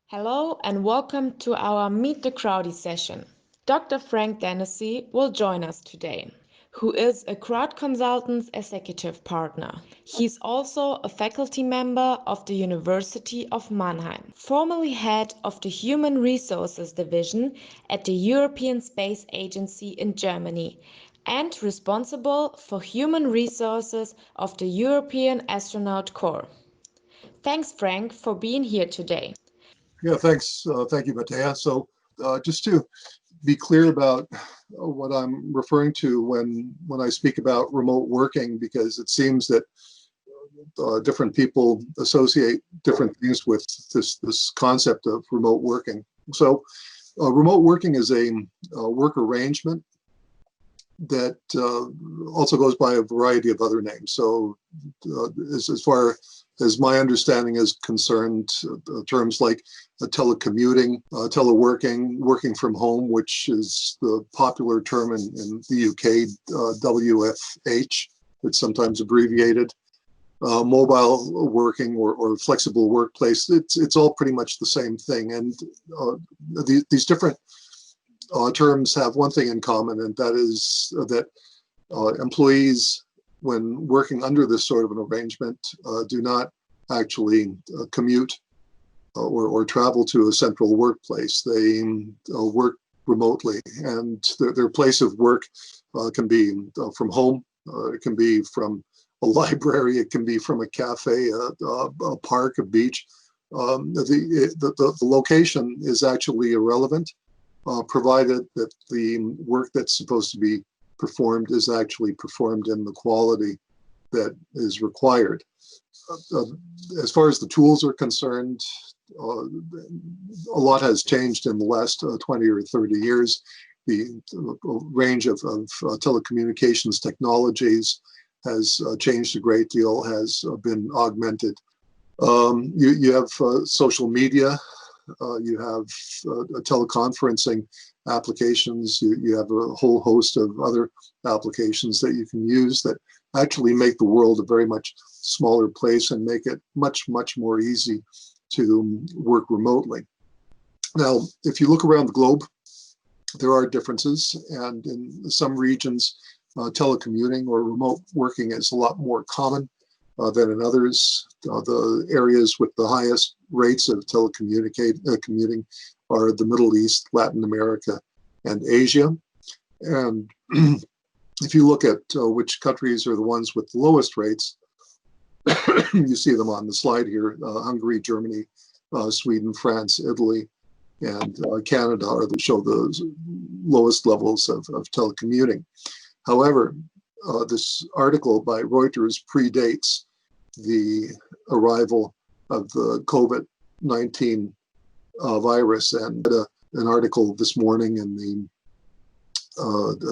Hello and welcome to our Meet the Crowdy session. Dr. Frank Danesy will join us today, who is a Crowd Consultants Executive Partner. He's also a faculty member of the University of Mannheim, formerly head of the Human Resources Division at the European Space Agency in Germany, and responsible for human resources of the European Astronaut Corps. Thanks, Frank, for being here today. Yeah, thanks. Thank you, Matea. So just to be clear about what I'm referring to when I speak about remote working, because it seems that different people associate different things with this concept of remote working. So remote working is a work arrangement that also goes by a variety of other names. So as far as my understanding is concerned, terms like telecommuting, teleworking, working from home, which is the popular term in the UK, WFH, it's sometimes abbreviated, mobile working or flexible workplace, it's all pretty much the same thing. And these different terms have one thing in common, and that is that employees, when working under this sort of an arrangement, do not actually commute or travel to a central workplace. They work remotely, and their place of work can be from home, it can be from a library, it can be from a cafe, a park, a beach. The location is actually irrelevant, provided that the work that's supposed to be performed is actually performed in the quality that is required. As far as the tools are concerned, a lot has changed in the last 20 or 30 years. The range of telecommunications technologies has changed a great deal, has been augmented. You have social media, you have teleconferencing applications, you have a whole host of other applications that you can use that actually make the world a very much smaller place and make it much, much more easy to work remotely. Now, if you look around the globe, there are differences, and in some regions, telecommuting or remote working is a lot more common than in others. The areas with the highest rates of commuting are the Middle East, Latin America, and Asia. And if you look at which countries are the ones with the lowest rates, you see them on the slide here. Hungary, Germany, Sweden, France, Italy, and Canada show the lowest levels of telecommuting. However, this article by Reuters predates the arrival of the COVID-19 virus, and an article this morning in the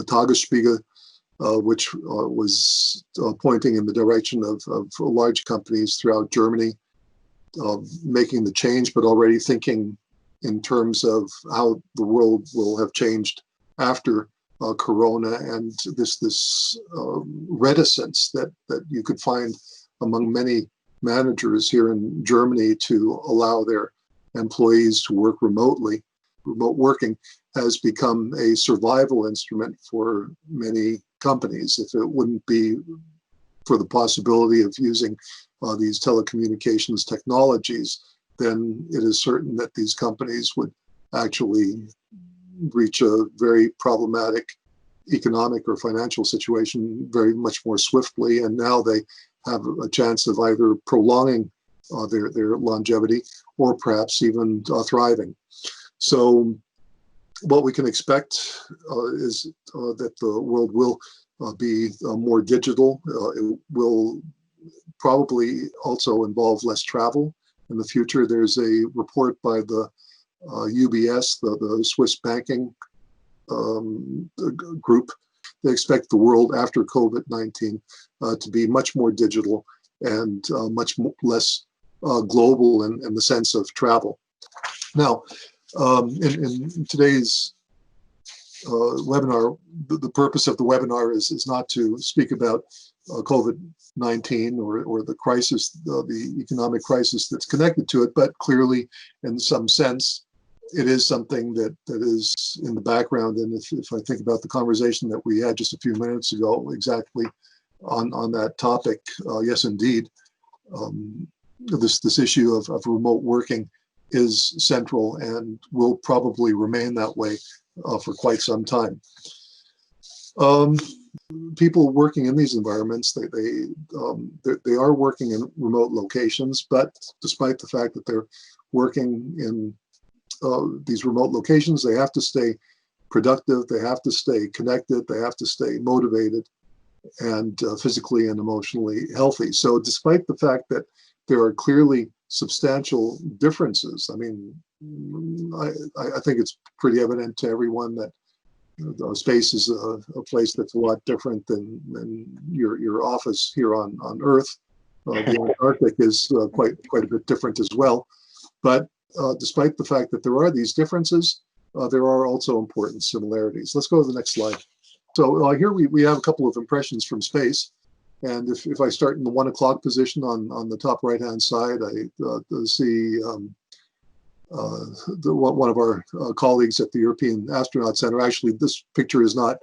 Tagups, which was pointing in the direction of large companies throughout Germany making the change, but already thinking in terms of how the world will have changed after Corona, and this reticence that you could find among many managers here in Germany to allow their employees to work remotely. Remote working has become a survival instrument for many companies. If it wouldn't be for the possibility of using these telecommunications technologies, then it is certain that these companies would actually reach a very problematic economic or financial situation very much more swiftly. And now they have a chance of either prolonging their longevity or perhaps even thriving. So what we can expect is that the world will be more digital. It will probably also involve less travel in the future. There's a report by the UBS, the Swiss banking group. They expect the world after COVID-19 to be much more digital and much less global in the sense of travel. Now, in today's webinar, the purpose of the webinar is not to speak about COVID-19 or the crisis, the economic crisis that's connected to it, but clearly, in some sense, it is something that is in the background. And if I think about the conversation that we had just a few minutes ago, exactly on that topic, yes, indeed, this issue of remote working is central and will probably remain that way for quite some time. People working in these environments, they are working in remote locations, but despite the fact that they're working in these remote locations, they have to stay productive, they have to stay connected, they have to stay motivated and physically and emotionally healthy. So despite the fact that there are clearly substantial differences, I mean, I think it's pretty evident to everyone that space is a place that's a lot different than your office here on Earth. The Antarctic is quite a bit different as well. But despite the fact that there are these differences, there are also important similarities. Let's go to the next slide. So here we have a couple of impressions from space. And if I start in the 1 o'clock position on the top right-hand side, I see one of our colleagues at the European Astronaut Center. Actually, this picture is not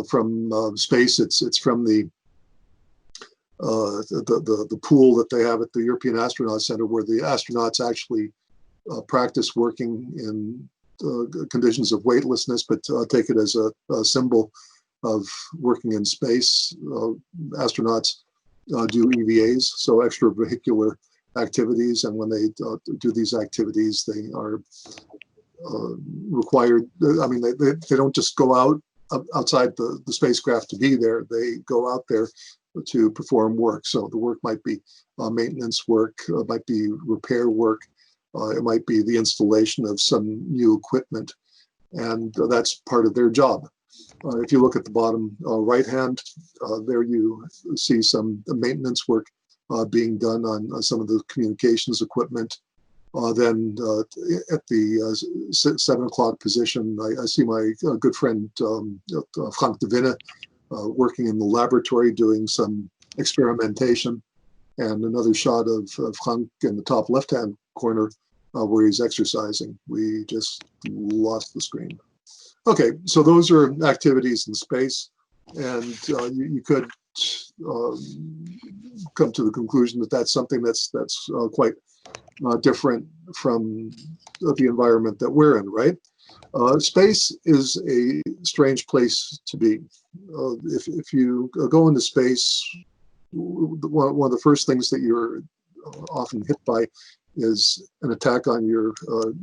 from space. It's from the pool that they have at the European Astronaut Center, where the astronauts actually practice working in conditions of weightlessness, but take it as a symbol of working in space. Astronauts do EVAs, so extravehicular activities, and when they do these activities, they are required. I mean, they don't just go outside the spacecraft to be there. They go out there to perform work. So the work might be maintenance work, might be repair work, it might be the installation of some new equipment, and that's part of their job. If you look at the bottom right hand, there you see some maintenance work being done on some of the communications equipment. Then at the 7 o'clock position, I see my good friend Frank de Winne working in the laboratory doing some experimentation, and another shot of Frank in the top left-hand corner where he's exercising. We just lost the screen. Okay, so those are activities in space, and you could come to the conclusion that that's something that's quite different from the environment that we're in, right? Space is a strange place to be. If you go into space, one of the first things that you're often hit by is an attack on your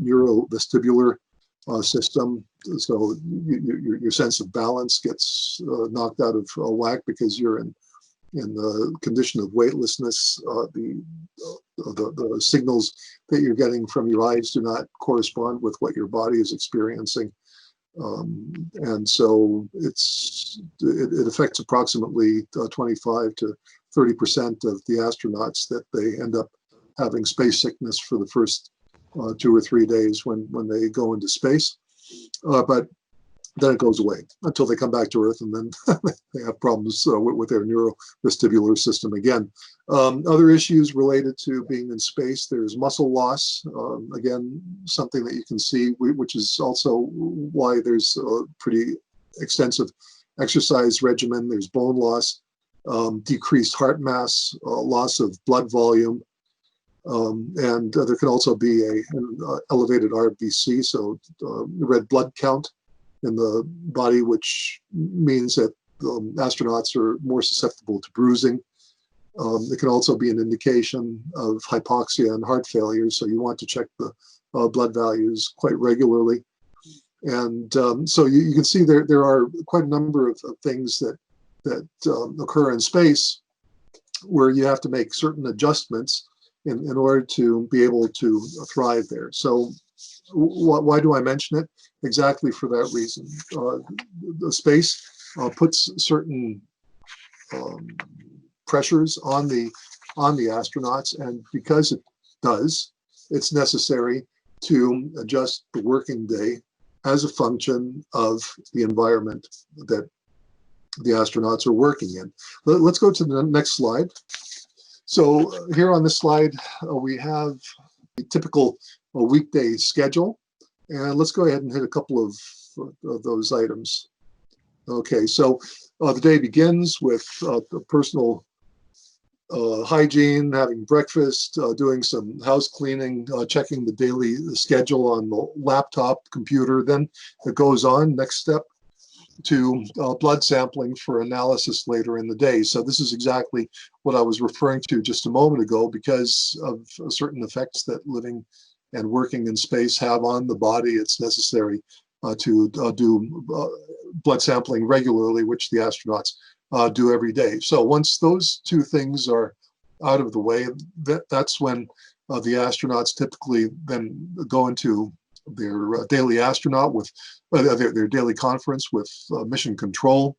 neurovestibular system. So your sense of balance gets knocked out of whack because you're in the condition of weightlessness. The signals that you're getting from your eyes do not correspond with what your body is experiencing. And so it affects approximately 25 to 30% of the astronauts, that they end up having space sickness for the first 2 or 3 days when they go into space. But then it goes away until they come back to Earth, and then they have problems with their neurovestibular system again. Other issues related to being in space, there's muscle loss. Again, something that you can see, which is also why there's a pretty extensive exercise regimen. There's bone loss, decreased heart mass, loss of blood volume, and there can also be an elevated RBC, so red blood count in the body, which means that astronauts are more susceptible to bruising. It can also be an indication of hypoxia and heart failure, so you want to check the blood values quite regularly. And so you can see there are quite a number of things that occur in space where you have to make certain adjustments in order to be able to thrive there. So why do I mention it? Exactly for that reason. The space puts certain pressures on the astronauts, and because it does, it's necessary to adjust the working day as a function of the environment that the astronauts are working in. Let's go to the next slide. So here on this slide, we have a typical weekday schedule. And let's go ahead and hit a couple of those items. Okay, so the day begins with personal hygiene, having breakfast, doing some house cleaning, checking the daily schedule on the laptop computer. Then it goes on, next step, to blood sampling for analysis later in the day. So this is exactly what I was referring to just a moment ago, because of certain effects that living and working in space have on the body. It's necessary to do blood sampling regularly, which the astronauts do every day. So once those two things are out of the way, that's when the astronauts typically then go into their daily astronaut with their daily conference with mission control,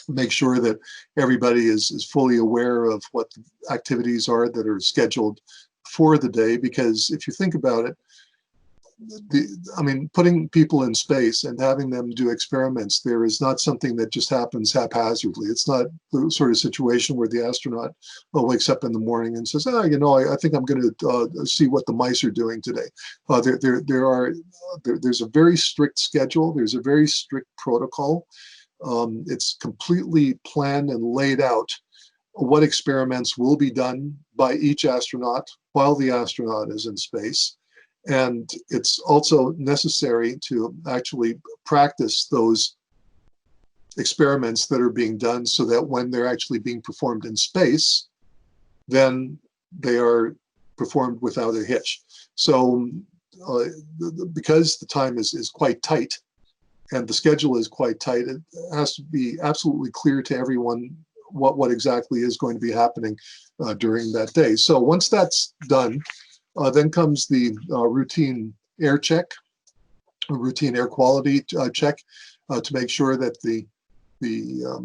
make sure that everybody is fully aware of what the activities are that are scheduled for the day. Because if you think about it, putting people in space and having them do experiments there is not something that just happens haphazardly. It's not the sort of situation where the astronaut wakes up in the morning and says, I think I'm going to see what the mice are doing today. There's a very strict schedule. There's a very strict protocol. It's completely planned and laid out what experiments will be done by each astronaut while the astronaut is in space. And it's also necessary to actually practice those experiments that are being done so that when they're actually being performed in space, then they are performed without a hitch. So because the time is quite tight and the schedule is quite tight, it has to be absolutely clear to everyone what exactly is going to be happening during that day. So once that's done, then comes the routine air check, routine air quality check to make sure that the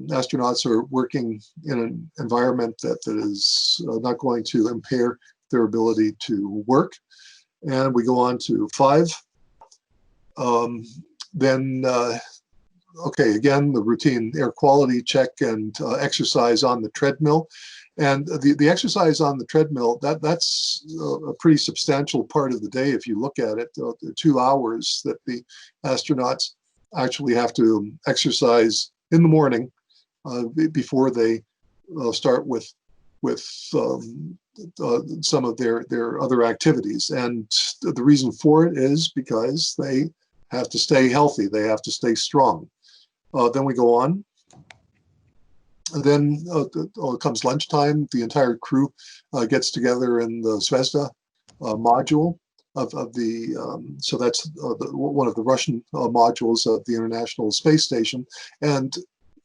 astronauts are working in an environment that is not going to impair their ability to work. And we go on to 5. Okay, again, the routine air quality check and exercise on the treadmill. And the exercise on the treadmill, that's a pretty substantial part of the day if you look at it. The 2 hours that the astronauts actually have to exercise in the morning before they start with some of their other activities. And the reason for it is because they have to stay healthy. They have to stay strong. Then we go on. And then comes lunchtime. The entire crew gets together in the Zvezda module of the, so that's one of the Russian modules of the International Space Station. And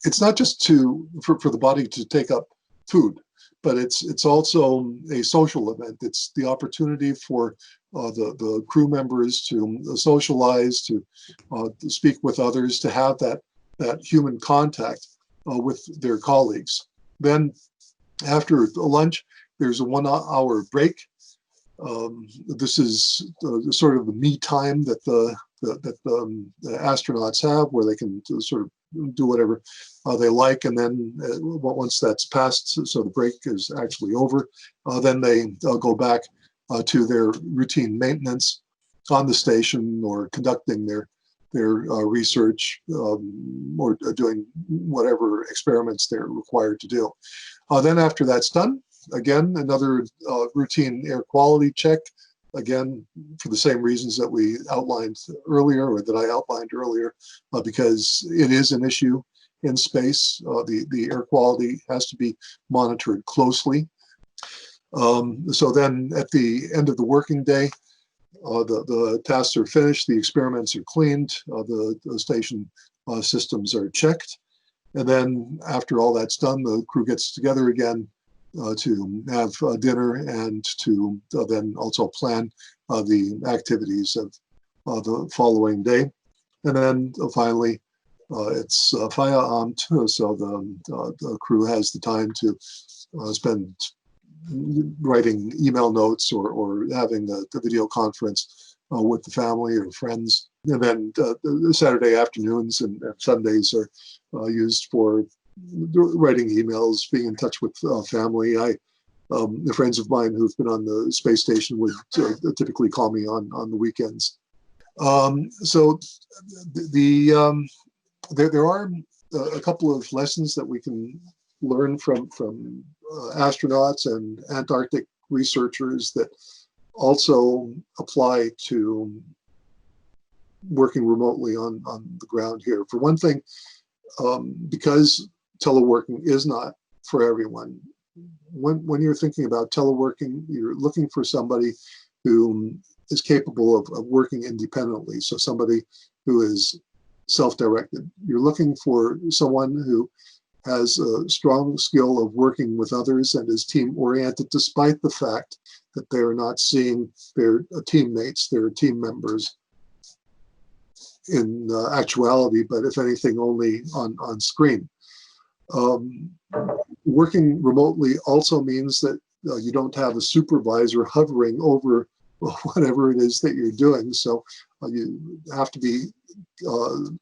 it's not just for the body to take up food, but it's also a social event. It's the opportunity for the crew members to socialize, to speak with others, to have that human contact with their colleagues. Then after lunch, there's a 1 hour break. This is sort of the me time that the astronauts have, where they can sort of do whatever they like. And then once that's passed, so the break is actually over, then they go back to their routine maintenance on the station, or conducting their research, or doing whatever experiments they're required to do. Then after that's done, again, another routine air quality check, again, for the same reasons that we outlined earlier, or that I outlined earlier, because it is an issue in space. The air quality has to be monitored closely. So then at the end of the working day, the tasks are finished, the experiments are cleaned, the station systems are checked. And then after all that's done, the crew gets together again to have dinner, and to then also plan the activities of the following day. And then finally, it's Feierabend, so the crew has the time to spend writing email notes or having the video conference with the family or friends. And then the Saturday afternoons and Sundays are used for writing emails, being in touch with family. The friends of mine who've been on the space station would typically call me on the weekends. So there are a couple of lessons that we can learn from astronauts and Antarctic researchers that also apply to working remotely on the ground here. For one thing, because teleworking is not for everyone, when you're thinking about teleworking, you're looking for somebody who is capable of working independently. So somebody who is self-directed. You're looking for someone who has a strong skill of working with others and is team-oriented, despite the fact that they are not seeing their teammates, their team members in actuality, but if anything, only on screen. Working remotely also means that you don't have a supervisor hovering over whatever it is that you're doing. So you have to be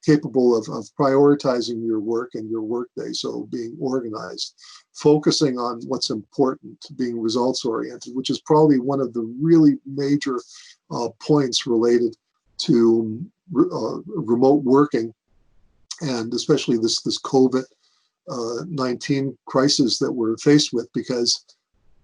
capable of prioritizing your work and your workday. So being organized, focusing on what's important, being results oriented, which is probably one of the really major points related to remote working, and especially this COVID-19 crisis that we're faced with, because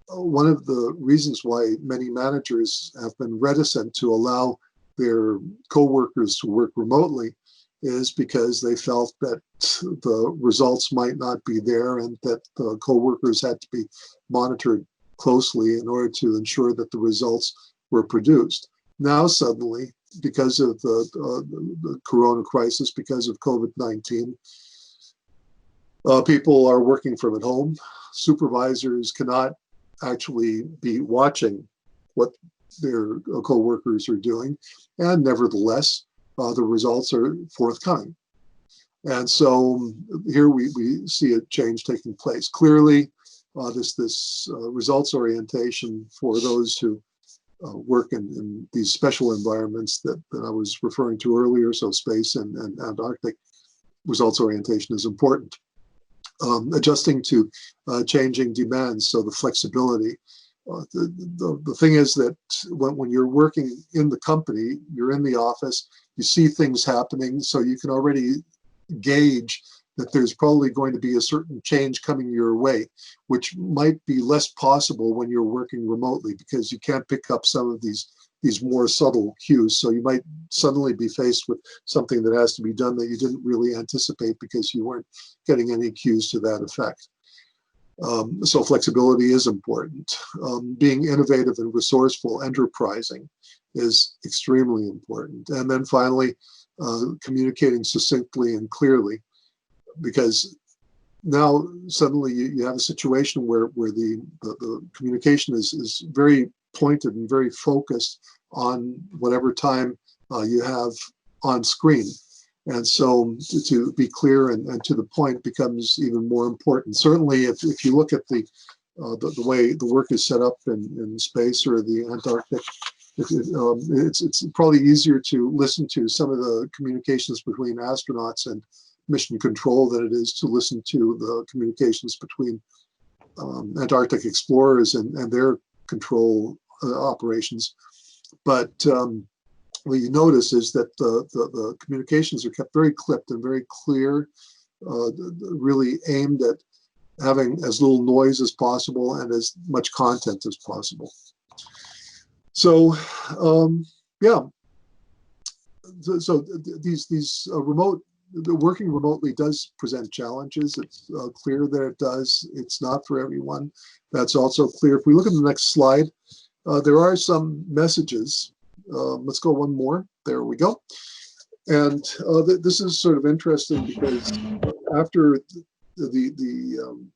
one of the reasons why many managers have been reticent to allow their coworkers to work remotely is because they felt that the results might not be there and that the coworkers had to be monitored closely in order to ensure that the results were produced. Now suddenly, because of the corona crisis, because of COVID-19, people are working from at home. Supervisors cannot actually be watching what their co-workers are doing, and nevertheless, the results are forthcoming. And so here we see a change taking place. Clearly, this results orientation for those who work in these special environments that I was referring to earlier, so space and Antarctic, results orientation is important. Adjusting to changing demands, so the flexibility. The thing is that when you're working in the company, you're in the office, you see things happening, so you can already gauge that there's probably going to be a certain change coming your way, which might be less possible when you're working remotely, because you can't pick up some of these more subtle cues. So you might suddenly be faced with something that has to be done that you didn't really anticipate because you weren't getting any cues to that effect. So flexibility is important. Being innovative and resourceful, enterprising, is extremely important. And then finally, communicating succinctly and clearly, because now suddenly you have a situation where the communication is very pointed and very focused on whatever time you have on screen. And so to be clear and to the point becomes even more important. Certainly, if you look at the way the work is set up in space or the Antarctic, it's probably easier to listen to some of the communications between astronauts and mission control than it is to listen to the communications between Antarctic explorers and their control operations. But what you notice is that the communications are kept very clipped and very clear, really aimed at having as little noise as possible and as much content as possible. So, yeah. So these remote, working remotely does present challenges. It's clear that it does. It's not for everyone. That's also clear. If we look at the next slide, there are some messages. Let's go one more. There we go. And this is sort of interesting because after the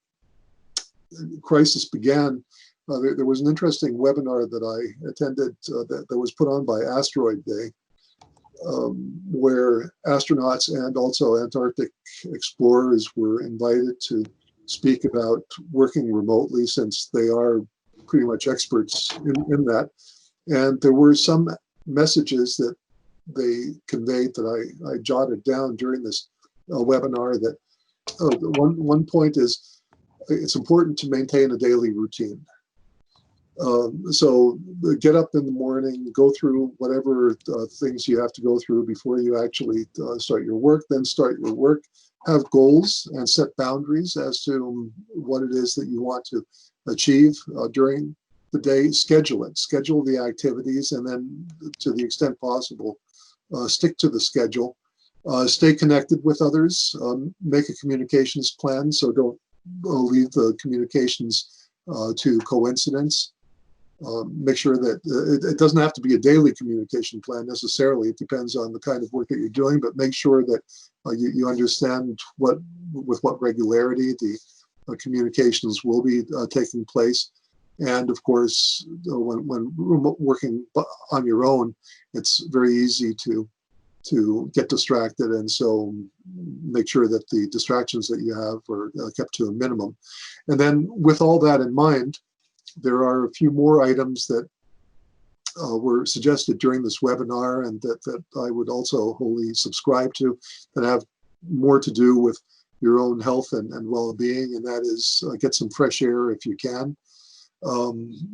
crisis began, there was an interesting webinar that I attended that was put on by Asteroid Day, where astronauts and also Antarctic explorers were invited to speak about working remotely, since they are pretty much experts in that. And there were some messages that they conveyed that I jotted down during this webinar. That one point is it's important to maintain a daily routine. So get up in the morning, go through whatever things you have to go through before you actually start your work, then start your work. Have goals and set boundaries as to what it is that you want to achieve during the day. Schedule it, schedule the activities, and then to the extent possible, stick to the schedule. Stay connected with others, make a communications plan, so don't leave the communications to coincidence. Make sure that it doesn't have to be a daily communication plan necessarily. It depends on the kind of work that you're doing, but make sure that you understand with what regularity the communications will be taking place. And of course, when remote working on your own, it's very easy to get distracted, and so make sure that the distractions that you have are kept to a minimum. And then with all that in mind, there are a few more items that were suggested during this webinar and that I would also wholly subscribe to, that have more to do with your own health and well-being, and that is get some fresh air if you can.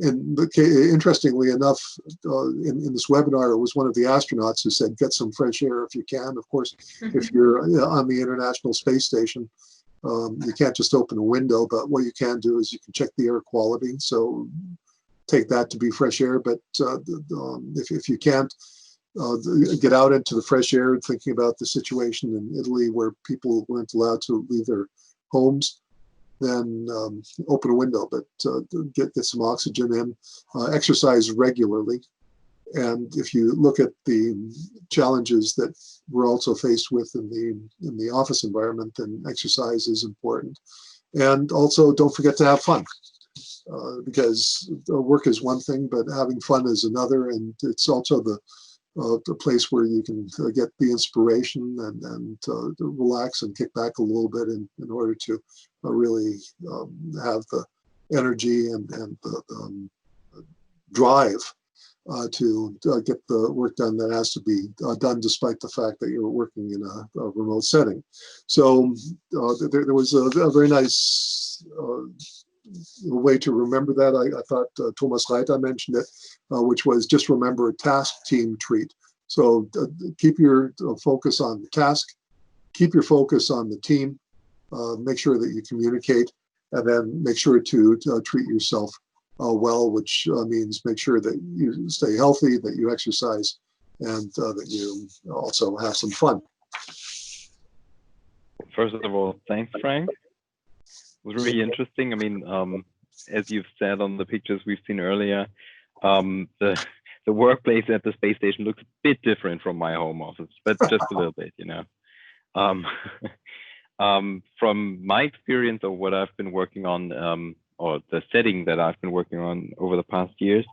Interestingly enough, in this webinar, it was one of the astronauts who said, get some fresh air if you can. Of course, if you're on the International Space Station, you can't just open a window, but what you can do is you can check the air quality. So take that to be fresh air. But if you can't get out into the fresh air, thinking about the situation in Italy where people weren't allowed to leave their homes, then open a window, but get some oxygen in, exercise regularly. And if you look at the challenges that we're also faced with in the office environment, then exercise is important. And also don't forget to have fun, because work is one thing, but having fun is another. And it's also the place where you can get the inspiration and relax and kick back a little bit in order to really have the energy and the drive to get the work done that has to be done, despite the fact that you're working in a remote setting. So there was a very nice way to remember that. I thought Thomas Reiter mentioned it, which was just remember a task, team, treat. So keep your focus on the task, keep your focus on the team, make sure that you communicate, and then make sure to treat yourself well, which means make sure that you stay healthy, that you exercise, and that you also have some fun. First of all, thanks, Frank. It was really interesting. I mean, as you've said on the pictures we've seen earlier, the workplace at the space station looks a bit different from my home office, but just a little bit, you know. From my experience of what I've been working on, or the setting that I've been working on over the past years,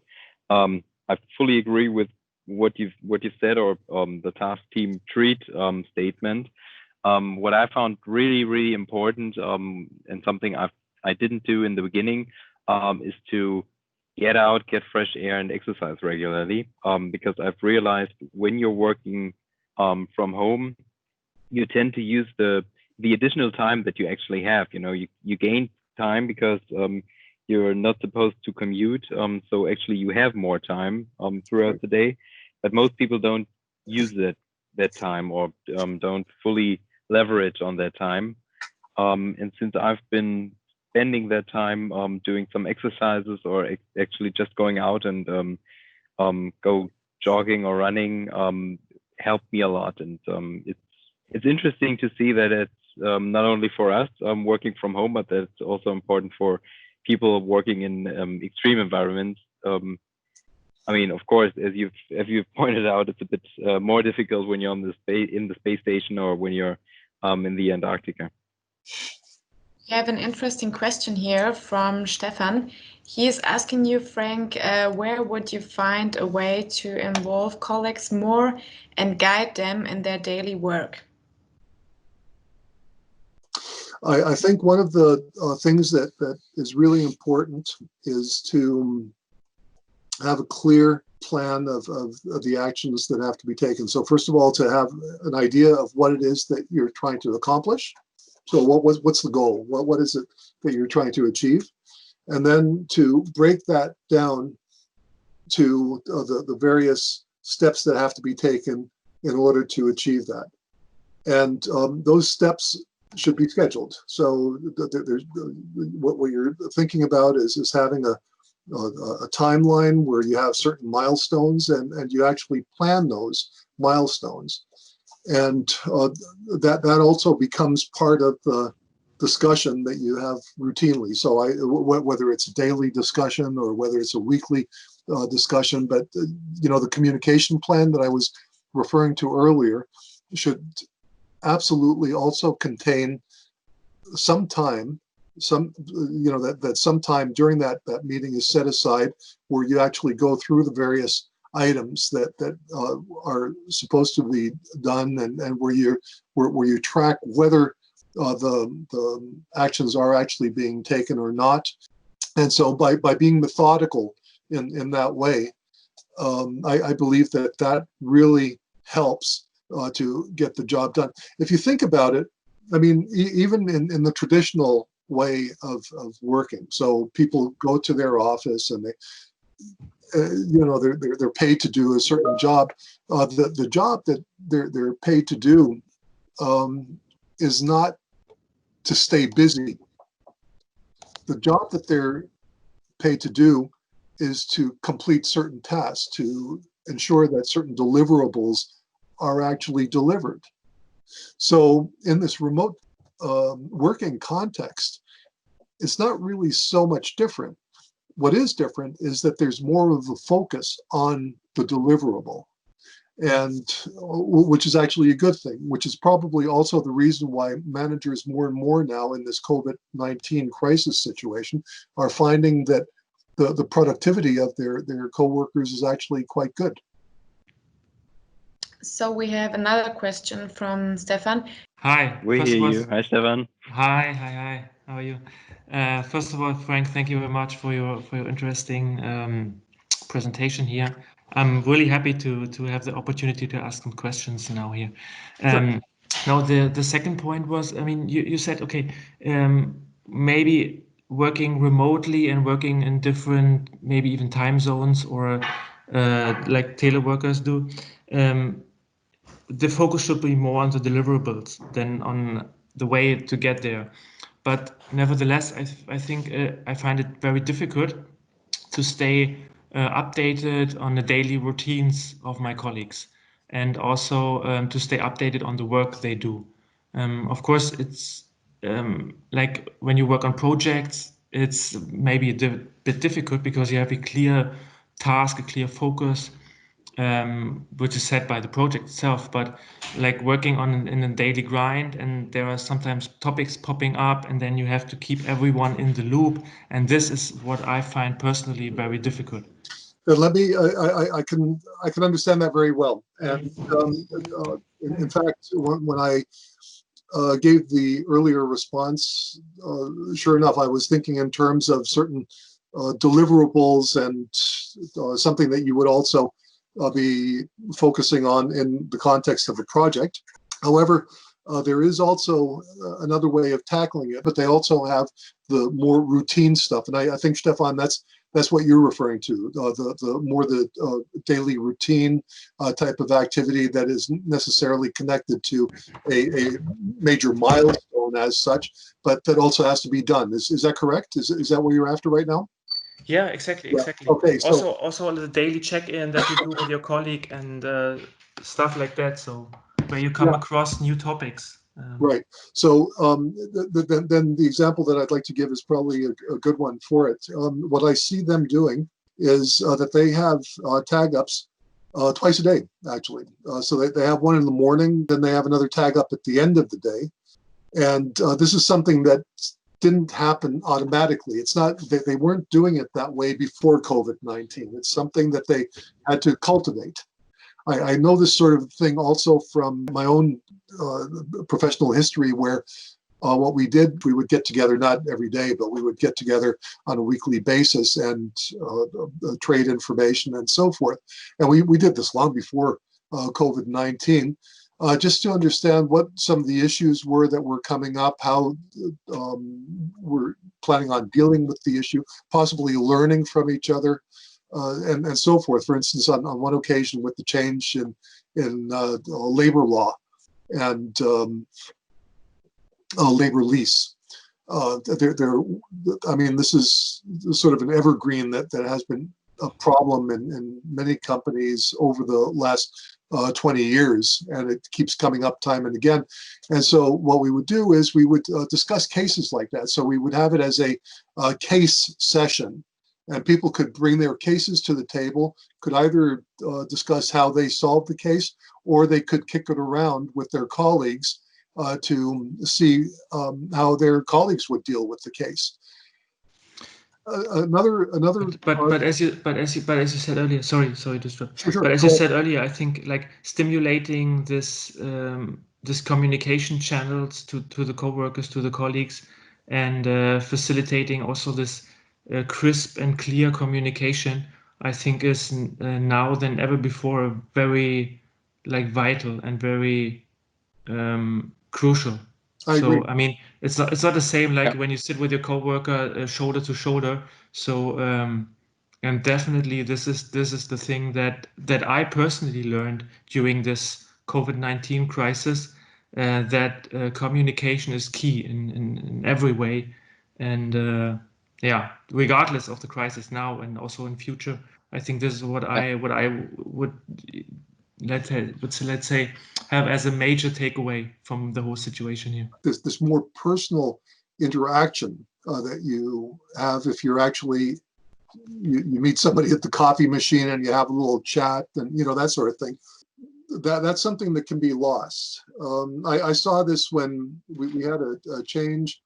I fully agree with what you've said, or the task, team, treat statement. What I found really important, and something I didn't do in the beginning, is to get out, get fresh air, and exercise regularly. Because I've realized when you're working from home, you tend to use the additional time that you actually have. You know, you gain time because you're not supposed to commute. So actually you have more time throughout the day, but most people don't use that time, or don't fully leverage on that time. And since I've been spending that time doing some exercises, or actually just going out and go jogging or running, helped me a lot. And it's interesting to see that it's not only for us working from home, but that it's also important for people working in extreme environments. I mean, of course, as you've pointed out, it's a bit more difficult when you're in the space station, or when you're in the Antarctica. We have an interesting question here from Stefan. He is asking you, Frank, where would you find a way to involve colleagues more and guide them in their daily work? I think one of the things that is really important is to have a clear plan of the actions that have to be taken. So first of all, to have an idea of what it is that you're trying to accomplish. So what's the goal? What is it that you're trying to achieve? And then to break that down to the various steps that have to be taken in order to achieve that. And those steps should be scheduled. So there's, what you're thinking about is having a timeline where you have certain milestones and you actually plan those milestones. And that also becomes part of the discussion that you have routinely. So whether it's a daily discussion or whether it's a weekly discussion, but the communication plan that I was referring to earlier should absolutely also contain some time, that some time during that meeting is set aside where you actually go through the various items that are supposed to be done, and where you track whether the actions are actually being taken or not. And so by being methodical in that way, I believe that really helps to get the job done. If you think about it, I mean, even in the traditional way of working, so people go to their office and they, they're paid to do a certain job. The job that they're paid to do is not to stay busy. The job that they're paid to do is to complete certain tasks, to ensure that certain deliverables are actually delivered. So in this remote working context, it's not really so much different. What is different is that there's more of a focus on the deliverable, and which is actually a good thing, which is probably also the reason why managers more and more now in this COVID-19 crisis situation are finding that the productivity of their coworkers is actually quite good. So we have another question from Stefan. Hi. We hear you. Hi, Stefan. Hi. How are you? First of all, Frank, thank you very much for your interesting presentation here. I'm really happy to have the opportunity to ask some questions now here. Sure. Now, the second point was, I mean, you said, okay, maybe working remotely and working in different, maybe even time zones, or like teleworkers do, the focus should be more on the deliverables than on the way to get there. But nevertheless, I think I find it very difficult to stay updated on the daily routines of my colleagues, and also to stay updated on the work they do. Of course, it's like when you work on projects, it's maybe a bit difficult because you have a clear task, a clear focus, which is set by the project itself. But like working in a daily grind, and there are sometimes topics popping up, and then you have to keep everyone in the loop. And this is what I find personally very difficult. Let me. I can understand that very well. And in fact, when I gave the earlier response, sure enough, I was thinking in terms of certain deliverables and something that you would also be focusing on in the context of a project. However, there is also another way of tackling it, but they also have the more routine stuff. And I think, Stefan, that's what you're referring to, the daily routine type of activity that isn't necessarily connected to a major milestone as such, but that also has to be done. Is that correct? Is that what you're after right now? Yeah, exactly. Okay. So Also the daily check-in that you do with your colleague and stuff like that. So where you come across new topics. Right. So then the example that I'd like to give is probably a good one for it. What I see them doing is that they have Tagups twice a day, actually. So they have one in the morning, then they have another Tagup at the end of the day. And this is something that didn't happen automatically. It's not, they weren't doing it that way before COVID-19. It's something that they had to cultivate. I know this sort of thing also from my own professional history, where what we did, we would get together, not every day, but we would get together on a weekly basis and trade information and so forth. And we did this long before COVID-19, just to understand what some of the issues were that were coming up, how we're planning on dealing with the issue, possibly learning from each other, and so forth. For instance, on one occasion with the change in labor law and labor lease. I mean, this is sort of an evergreen that has been a problem in many companies over the last 20 years, and it keeps coming up time and again. And so what we would do is we would discuss cases like that. So we would have it as a case session, and people could bring their cases to the table, could either discuss how they solved the case, or they could kick it around with their colleagues to see how their colleagues would deal with the case. But as you said earlier, sorry to interrupt. Sure. But as you said earlier, I think like stimulating this this communication channels to the coworkers, to the colleagues, and facilitating also this crisp and clear communication, I think is now than ever before very like vital and very crucial. I agree. I mean, it's not the same like when you sit with your coworker shoulder to shoulder. So and definitely this is the thing that I personally learned during this COVID-19 crisis, that communication is key in every way, and yeah, regardless of the crisis now and also in future, I think this is what I would let's say have as a major takeaway from the whole situation here. This more personal interaction that you have if you're actually you meet somebody at the coffee machine and you have a little chat and that sort of thing. That's something that can be lost. I saw this when we had a change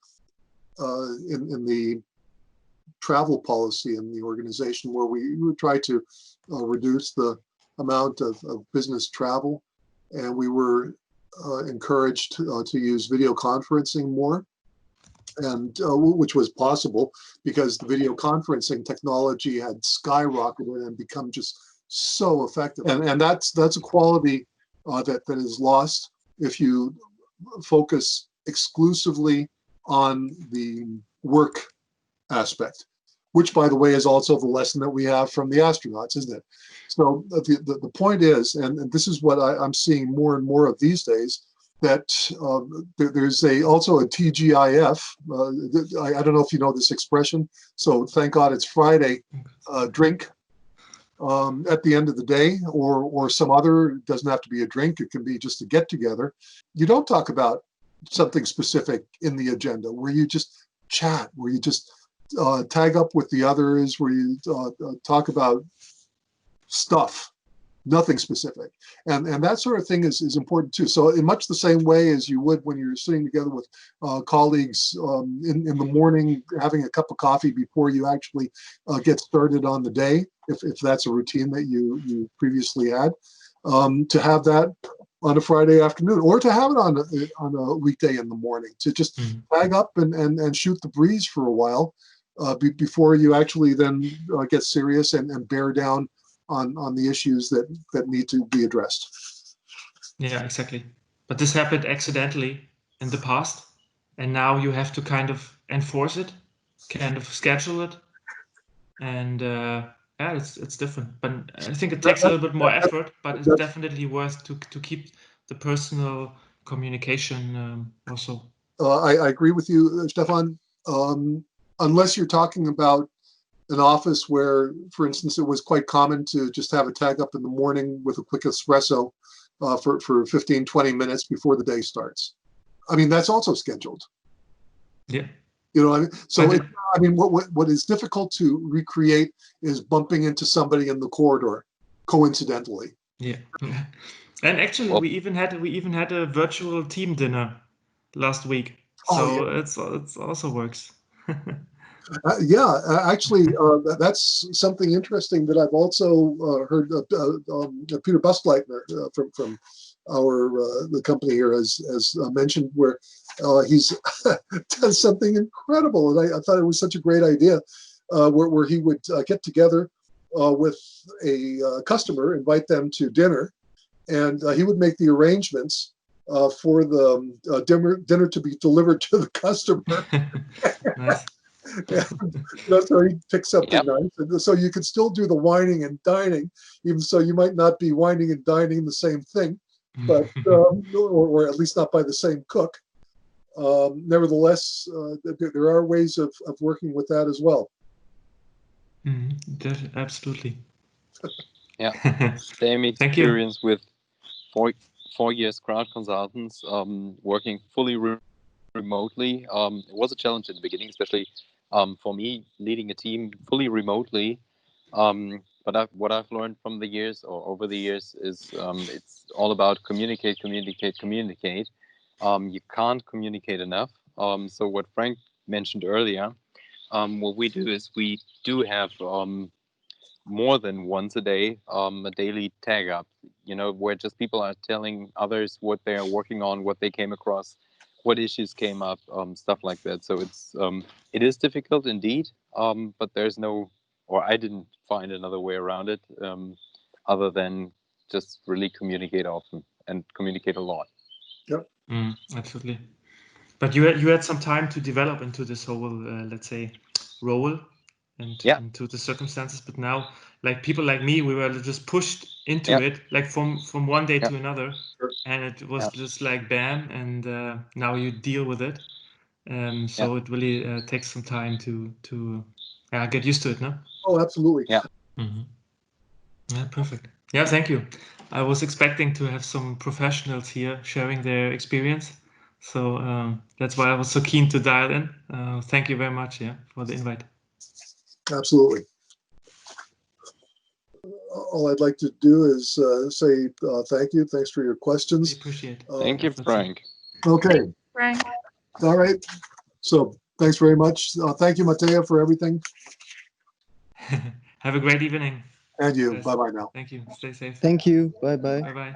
in the travel policy in the organization, where we would try to reduce the amount of business travel, and we were encouraged to use video conferencing more, and which was possible because the video conferencing technology had skyrocketed and become just so effective. And that's a quality that is lost if you focus exclusively on the work aspect, which, by the way, is also the lesson that we have from the astronauts, isn't it? So the point is, and this is what I'm seeing more and more of these days, that there's also a TGIF. I don't know if you know this expression. So thank God it's Friday. Drink at the end of the day, or some other. It doesn't have to be a drink. It can be just a get together. You don't talk about something specific in the agenda, where you just chat, where you just tag up with the others, where you talk about stuff, nothing specific, and that sort of thing is important too. So in much the same way as you would when you're sitting together with colleagues in the morning, having a cup of coffee before you actually get started on the day, if that's a routine that you previously had, to have that on a Friday afternoon, or to have it on a weekday in the morning, to just tag up and shoot the breeze for a while before you actually then get serious and bear down on the issues that need to be addressed. Yeah, exactly. But this happened accidentally in the past, and now you have to kind of enforce it, kind of schedule it, and yeah, it's different. But I think it takes a little bit more effort, but it's definitely worth to keep the personal communication also. I agree with you, Stefan. Unless you're talking about an office where, for instance, it was quite common to just have a tag up in the morning with a quick espresso for 15, 20 minutes before the day starts. I mean, that's also scheduled. Yeah. You know what I mean? So, what is difficult to recreate is bumping into somebody in the corridor, coincidentally. Yeah. And actually, we even had a virtual team dinner last week. So it also works. Actually, that's something interesting that I've also heard Peter Bustleitner from the company here has mentioned, where he's done something incredible, and I thought it was such a great idea, where he would get together with a customer, invite them to dinner, and he would make the arrangements for the dinner to be delivered to the customer. Nice. That's how he picks something nice. And so you could still do the wining and dining, even so you might not be wining and dining the same thing, but or at least not by the same cook. Nevertheless, there are ways of working with that as well. Absolutely. Yeah, same experience with 4 years crowd consultants, working fully remotely. It was a challenge in the beginning, especially for me, leading a team fully remotely. But what I've learned from the years or over the years is it's all about communicate. You can't communicate enough. So what Frank mentioned earlier, what we do is we do have more than once a day a daily tag up, where just people are telling others what they are working on, what they came across, what issues came up, stuff like that. So it is difficult indeed, but there's no, or I didn't find another way around it other than just really communicate often and communicate a lot. Yep. Absolutely. But you had some time to develop into this whole, let's say, role and into the circumstances. But now, like people like me, we were just pushed into it, like from one day to another, and it was just like bam, and now you deal with it. So it really takes some time to get used to it, no? Oh, absolutely. Yeah. Yeah, perfect. Yeah, thank you. I was expecting to have some professionals here sharing their experience. So that's why I was so keen to dial in. Thank you very much, for the invite. Absolutely. All I'd like to do is say thank you. Thanks for your questions. We appreciate it. Thank you, Frank. Okay. Frank. All right. So thanks very much. Thank you, Mattea, for everything. Have a great evening. And you. Guys. Bye-bye now. Thank you. Stay safe. Thank you. Bye-bye. Bye-bye.